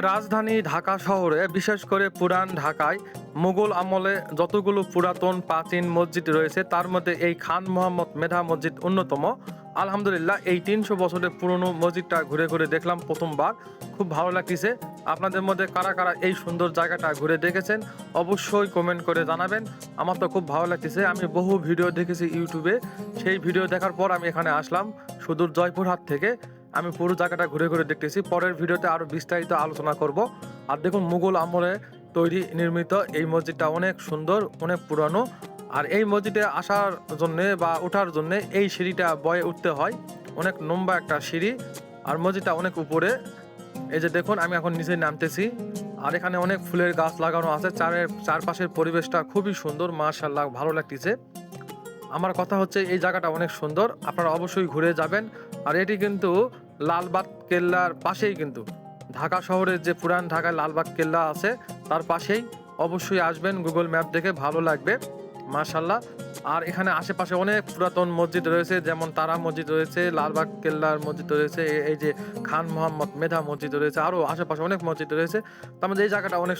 রাজধানী ঢাকা শহরে বিশেষ করে পুরান ঢাকায় মুঘল আমলে যতগুলো পুরাতন প্রাচীন মসজিদ রয়েছে তার মধ্যে এই খান মোহাম্মদ মেধা মসজিদ অন্যতম। আলহামদুলিল্লাহ এই ৩০০ বছরের পুরনো মসজিদটা ঘুরে ঘুরে দেখলাম প্রথমবার। খুব ভালো লাগতেছে। আপনাদের মধ্যে কারা কারা এই সুন্দর জায়গাটা ঘুরে দেখেছেন অবশ্যই কমেন্ট করে জানাবেন। আমার তো খুব ভালো লাগতেছে। আমি বহু ভিডিও দেখেছি ইউটিউবে, সেই ভিডিও দেখার পর আমি এখানে আসলাম সুদূর জয়পুরহাট থেকে। আমি পুরো জায়গাটা ঘুরে ঘুরে দেখতেছি। পরের ভিডিওতে আরো বিস্তারিত আলোচনা করব। আর দেখুন মুঘল আমলে তৈরি নির্মিত এই মসজিদটা অনেক সুন্দর, অনেক পুরানো। আর এই মসজিদে আসার জন্যে বা ওঠার জন্যে এই সিঁড়িটা বয়ে উঠতে হয়। অনেক লম্বা একটা সিঁড়ি। আর মসজিদটা অনেক উপরে। এই যে দেখুন আমি এখন নিচে নামতেছি। আর এখানে অনেক ফুলের গাছ লাগানো আছে। চারপাশের পরিবেশটা খুবই সুন্দর, মাশাআল্লাহ ভালো লাগতেছে। আমার কথা হচ্ছে এই জায়গাটা অনেক সুন্দর, আপনারা অবশ্যই ঘুরে যাবেন। আর এটি কিন্তু লালবাগ কেল্লার পাশেই, কিন্তু ঢাকা শহরের যে পুরান ঢাকায় লালবাগ কেল্লা আছে তার পাশেই। অবশ্যই আসবেন, গুগল ম্যাপ দেখে ভালো লাগবে মাশাল্লাহ। আর এখানে আশেপাশে অনেক পুরাতন মসজিদ রয়েছে, যেমন তারা মসজিদ রয়েছে, লালবাগ কেল্লার মসজিদ রয়েছে, এই যে খান মোহাম্মদ মেধা মসজিদ রয়েছে, আরও আশেপাশে অনেক মসজিদ রয়েছে। তার মধ্যে এই জায়গাটা অনেক